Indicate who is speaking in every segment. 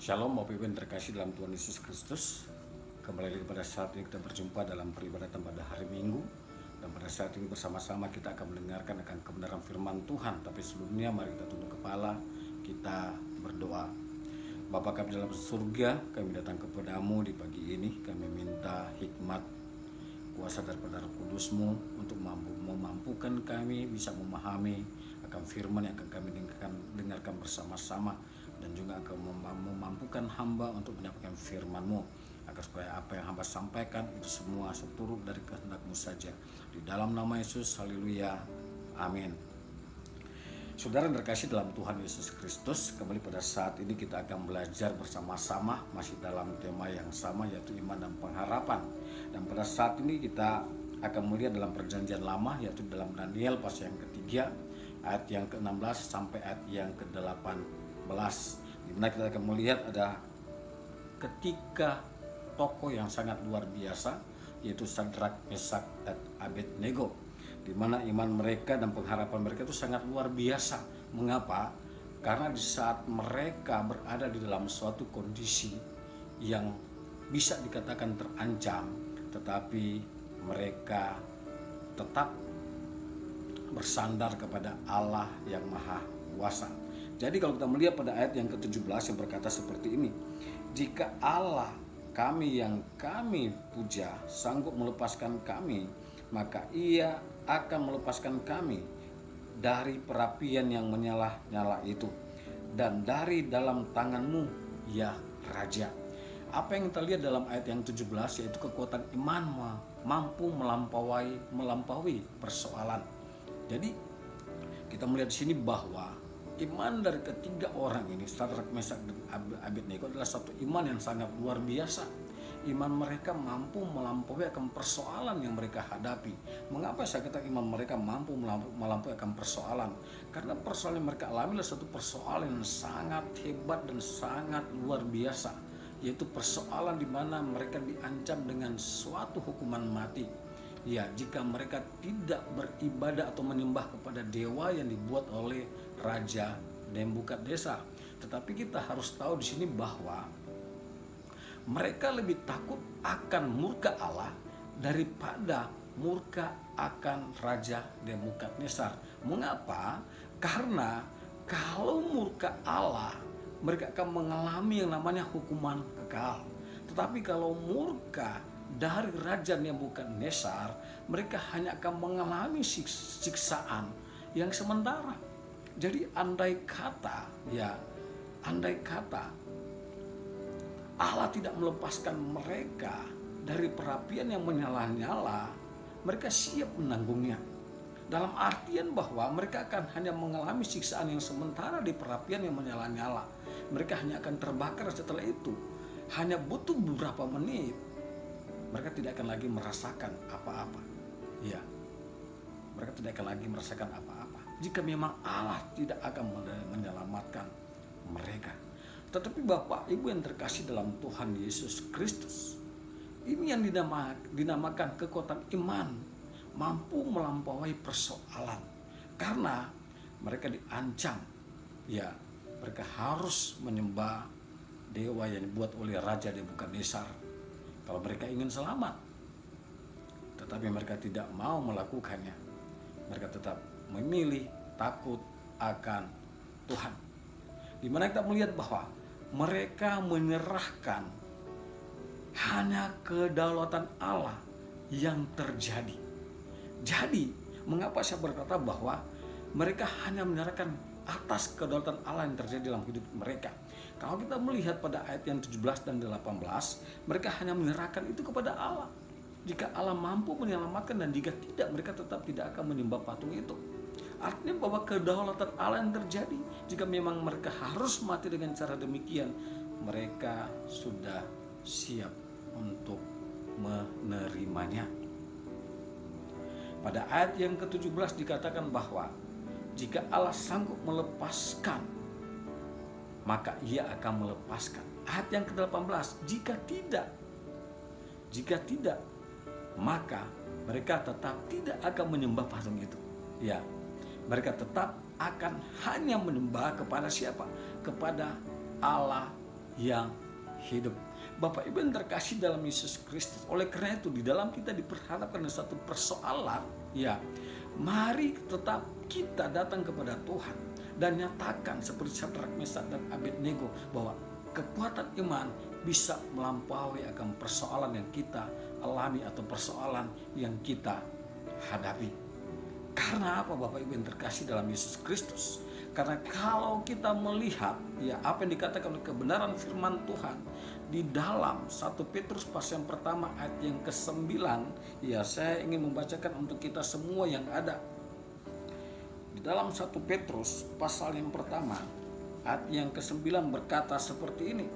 Speaker 1: Shalom Bapak Ibu yang terkasih dalam Tuhan Yesus Kristus. Kembali lagi pada saat ini kita berjumpa dalam peribadatan pada hari Minggu. Dan pada saat ini bersama-sama kita akan mendengarkan akan kebenaran firman Tuhan. Tapi sebelumnya mari kita tunduk kepala, kita berdoa. Bapa kami dalam surga, kami datang kepadamu di pagi ini. Kami minta hikmat, kuasa daripada Roh Kudus-Mu untuk memampukan kami bisa memahami akan firman yang akan kami dengarkan bersama-sama, dan juga akan memampukan hamba untuk menyampaikan firman-Mu, agar supaya apa yang hamba sampaikan itu semua seturut dari kehendak-Mu saja. Di dalam nama Yesus, haleluya, amin. Saudara yang terkasih dalam Tuhan Yesus Kristus, kembali pada saat ini kita akan belajar bersama-sama masih dalam tema yang sama, yaitu iman dan pengharapan. Dan pada saat ini kita akan melihat dalam perjanjian lama, yaitu dalam Daniel pasal yang ketiga, ayat yang ke-16 sampai ayat yang ke-18. Di mana kita akan melihat ada ketika tokoh yang sangat luar biasa, yaitu Sadrak, Mesak, dan Abednego, di mana iman mereka dan pengharapan mereka itu sangat luar biasa. Mengapa? Karena di saat mereka berada di dalam suatu kondisi yang bisa dikatakan terancam, tetapi mereka tetap bersandar kepada Allah yang Maha Kuasa. Jadi kalau kita melihat pada ayat yang ke-17 yang berkata seperti ini, jika Allah kami yang kami puja sanggup melepaskan kami, maka Ia akan melepaskan kami dari perapian yang menyala-nyala itu, dan dari dalam tangan-Mu, ya Raja. Apa yang kita lihat dalam ayat yang 17, yaitu kekuatan iman mampu melampaui persoalan. Jadi kita melihat di sini bahwa iman dari ketiga orang ini, Sadrak, Mesak, dan Abednego, adalah satu iman yang sangat luar biasa. Iman mereka mampu melampaui akan persoalan yang mereka hadapi. Mengapa saya kata iman mereka mampu melampaui akan persoalan? Karena persoalan yang mereka alami adalah satu persoalan yang sangat hebat dan sangat luar biasa, yaitu persoalan di mana mereka diancam dengan suatu hukuman mati. Ya, jika mereka tidak beribadah atau menyembah kepada dewa yang dibuat oleh Raja Nebukadnezar. Tetapi kita harus tahu di sini bahwa mereka lebih takut akan murka Allah daripada murka akan Raja Nebukadnezar. Mengapa? Karena kalau murka Allah, mereka akan mengalami yang namanya hukuman kekal. Tetapi kalau murka dari Raja Nebukadnezar, mereka hanya akan mengalami siksaan yang sementara. Jadi andai kata Allah tidak melepaskan mereka dari perapian yang menyala-nyala, mereka siap menanggungnya. Dalam artian bahwa mereka akan hanya mengalami siksaan yang sementara di perapian yang menyala-nyala. Mereka hanya akan terbakar setelah itu. Hanya butuh beberapa menit, mereka tidak akan lagi merasakan apa-apa. Ya, mereka tidak akan lagi merasakan apa-apa jika memang Allah tidak akan menyelamatkan mereka. Tetapi Bapak Ibu yang terkasih dalam Tuhan Yesus Kristus, ini yang dinamakan kekuatan iman mampu melampaui persoalan. Karena mereka diancam, ya, mereka harus menyembah dewa yang dibuat oleh Raja Nebukadnezar kalau mereka ingin selamat. Tetapi mereka tidak mau melakukannya. Mereka tetap memilih takut akan Tuhan. Di mana kita melihat bahwa mereka menyerahkan hanya kedaulatan Allah yang terjadi. Jadi, mengapa saya berkata bahwa mereka hanya menyerahkan atas kedaulatan Allah yang terjadi dalam hidup mereka? Kalau kita melihat pada ayat yang 17 dan 18, mereka hanya menyerahkan itu kepada Allah. Jika Allah mampu menyelamatkan, dan jika tidak, mereka tetap tidak akan menyembah patung itu. Artinya bahwa kedaulatan Allah yang terjadi, jika memang mereka harus mati dengan cara demikian, mereka sudah siap untuk menerimanya. Pada ayat yang ke-17 dikatakan bahwa jika Allah sanggup melepaskan, maka Ia akan melepaskan. Ayat yang ke-18, jika tidak, maka mereka tetap tidak akan menyembah patung itu. Ya, mereka tetap akan hanya menyembah kepada siapa? Kepada Allah yang hidup. Bapak Ibu yang terkasih dalam Yesus Kristus, oleh karena itu di dalam kita diperhadapkan dengan satu persoalan, ya, mari tetap kita datang kepada Tuhan dan nyatakan seperti Sadrak, Mesak dan Abednego bahwa kekuatan iman bisa melampaui akan persoalan yang kita alami atau persoalan yang kita hadapi. Karena apa Bapak Ibu yang terkasih dalam Yesus Kristus? Karena kalau kita melihat ya apa yang dikatakan oleh kebenaran firman Tuhan di dalam 1 Petrus pasal yang pertama ayat yang ke-9, ya saya ingin membacakan untuk kita semua yang ada. Di dalam 1 Petrus pasal yang pertama ayat yang ke-9 berkata seperti ini.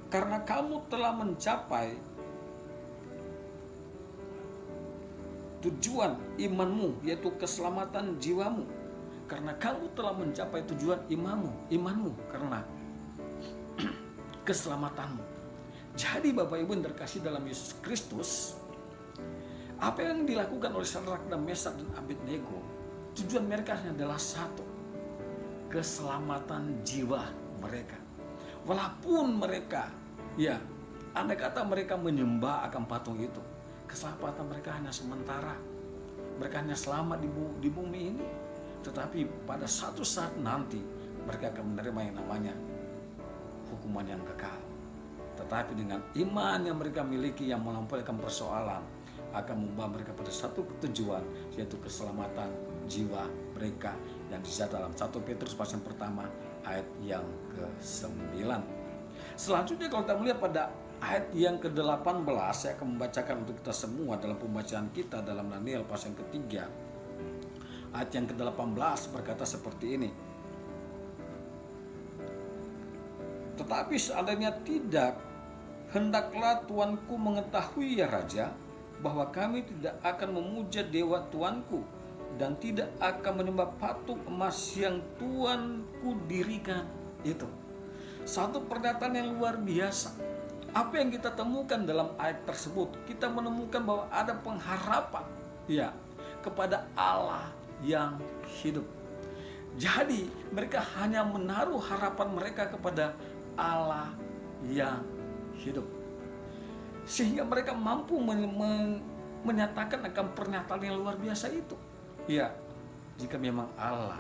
Speaker 1: Karena kamu telah mencapai tujuan imanmu, yaitu keselamatan jiwamu. Karena kamu telah mencapai tujuan imanmu karena keselamatanmu. Jadi Bapak Ibu yang terkasih dalam Yesus Kristus, apa yang dilakukan oleh Sadrak dan Mesak dan Abednego, tujuan mereka adalah satu, keselamatan jiwa mereka. Walaupun mereka, ya, andai kata mereka menyembah akan patung itu, keselamatan mereka hanya sementara. Mereka hanya selamat di bumi ini. Tetapi pada satu saat nanti mereka akan menerima yang namanya hukuman yang kekal. Tetapi dengan iman yang mereka miliki yang melampaui persoalan akan membawa mereka pada satu tujuan, yaitu keselamatan jiwa mereka yang disebut dalam 1 Petrus pasal pertama ayat yang ke-9. Selanjutnya kalau kita melihat pada ayat yang ke-18, saya akan membacakan untuk kita semua dalam pembacaan kita dalam Daniel pasal yang ketiga. Ayat yang ke-18 berkata seperti ini. Tetapi seandainya tidak, hendaklah tuanku mengetahui ya Raja, bahwa kami tidak akan memuja dewa tuanku dan tidak akan menyembah patung emas yang tuanku dirikan. Itu satu pernyataan yang luar biasa. Apa yang kita temukan dalam ayat tersebut? Kita menemukan bahwa ada pengharapan, ya, kepada Allah yang hidup. Jadi mereka hanya menaruh harapan mereka kepada Allah yang hidup, sehingga mereka mampu menyatakan akan pernyataan yang luar biasa itu. Ya, jika memang Allah,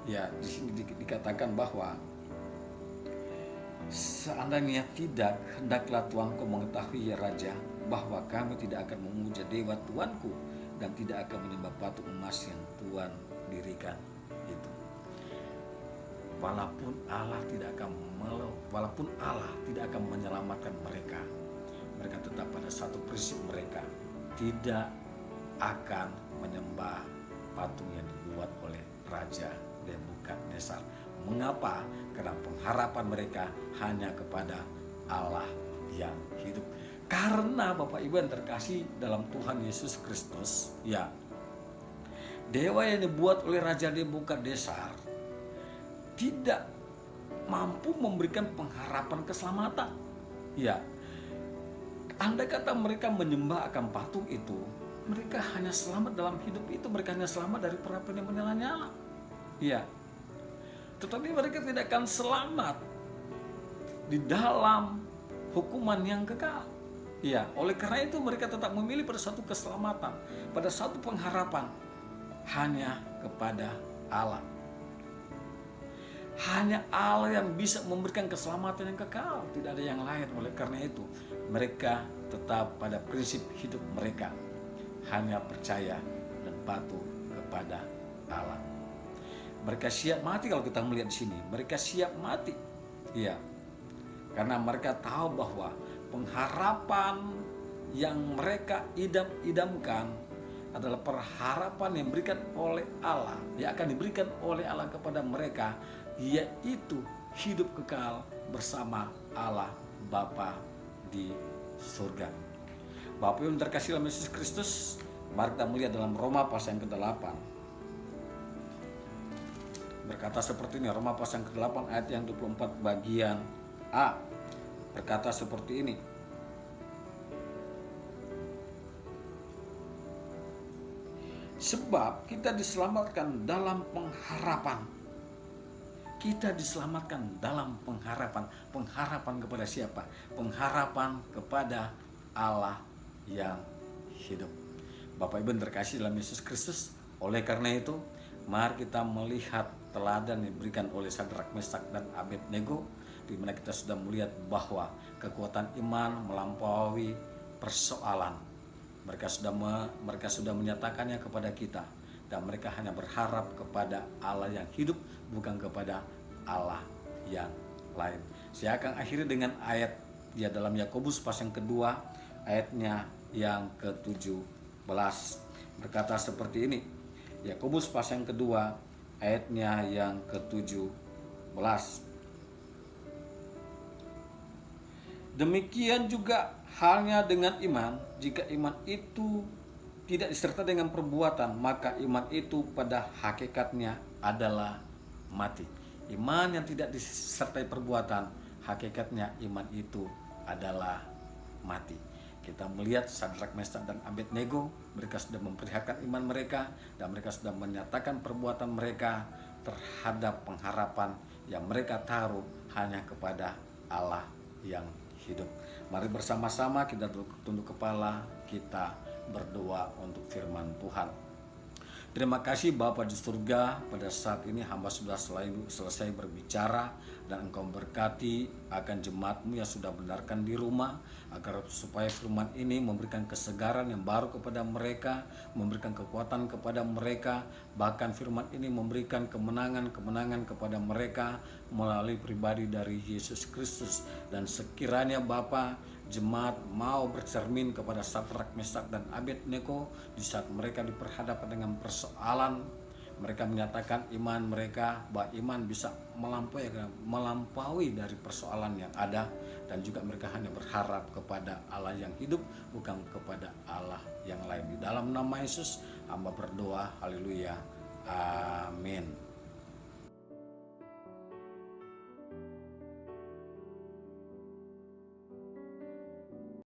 Speaker 1: ya, di sini dikatakan bahwa seandainya tidak, hendaklah tuanku mengetahui ya Raja, bahwa kami tidak akan memuja dewa tuanku dan tidak akan menyembah patung emas yang Tuhan dirikan itu. Walaupun Allah tidak akan menyelamatkan mereka, mereka tetap pada satu prinsip mereka, tidak akan menyembah patung yang dibuat oleh Raja Nebukadnezar. Mengapa? Karena pengharapan mereka hanya kepada Allah yang hidup. Karena Bapak Ibu yang terkasih dalam Tuhan Yesus Kristus, ya, dewa yang dibuat oleh Raja Nebukadnezar tidak mampu memberikan pengharapan keselamatan. Ya, andai kata mereka menyembah akan patung itu, mereka hanya selamat dalam hidup itu, mereka hanya selamat dari perapian yang menyala-nyala. Ya, tetapi mereka tidak akan selamat di dalam hukuman yang kekal. Ya, oleh karena itu mereka tetap memilih pada satu keselamatan, pada satu pengharapan hanya kepada Allah. Hanya Allah yang bisa memberikan keselamatan yang kekal, tidak ada yang lain. Oleh karena itu mereka tetap pada prinsip hidup mereka, hanya percaya dan patuh kepada Allah. Mereka siap mati. Kalau kita melihat di sini, mereka siap mati, ya, karena mereka tahu bahwa pengharapan yang mereka idam-idamkan adalah pengharapan yang diberikan oleh Allah, yang akan diberikan oleh Allah kepada mereka, yaitu hidup kekal bersama Allah Bapa di surga. Bapak yang terkasih dalam Yesus Kristus, mari kita melihat dalam Roma pasal yang ke-8. Berkata seperti ini, Roma pasal yang ke-8 ayat yang 24 bagian A. Berkata seperti ini. Sebab kita diselamatkan dalam pengharapan. Kita diselamatkan dalam pengharapan. Pengharapan kepada siapa? Pengharapan kepada Allah yang hidup. Bapak Ibu terkasih dalam Yesus Kristus, oleh karena itu, mari kita melihat teladan yang diberikan oleh Sadrak, Mesak, dan Abednego, di mana kita sudah melihat bahwa kekuatan iman melampaui persoalan. Mereka sudah menyatakannya kepada kita, dan mereka hanya berharap kepada Allah yang hidup, bukan kepada Allah yang lain. Saya akan akhiri dengan ayat ya dalam Yakobus pasal yang kedua, ayatnya yang ke-17, berkata seperti ini. Yakobus pasal yang kedua, ayatnya yang ke-17. Demikian juga halnya dengan iman, jika iman itu tidak disertai dengan perbuatan, maka iman itu pada hakikatnya adalah mati. Iman yang tidak disertai perbuatan, hakikatnya iman itu adalah mati. Kita melihat Sadrak, Mesak, dan Abednego, mereka sudah memperlihatkan iman mereka, dan mereka sudah menyatakan perbuatan mereka terhadap pengharapan yang mereka taruh hanya kepada Allah yang hidup. Mari bersama-sama kita tunduk kepala, kita berdoa untuk firman Tuhan. Terima kasih Bapa di surga, pada saat ini hamba sudah selesai berbicara, dan Engkau berkati akan jemaat-Mu yang sudah benarkan di rumah, agar supaya firman ini memberikan kesegaran yang baru kepada mereka, memberikan kekuatan kepada mereka, bahkan firman ini memberikan kemenangan kepada mereka melalui pribadi dari Yesus Kristus. Dan sekiranya Bapa, jemaat mau bercermin kepada Sadrak, Mesak, dan Abednego di saat mereka diperhadapkan dengan persoalan, mereka menyatakan iman mereka, bahwa iman bisa melampaui dari persoalan yang ada, dan juga mereka hanya berharap kepada Allah yang hidup, bukan kepada Allah yang lain. Di dalam nama Yesus hamba berdoa, haleluya, amin.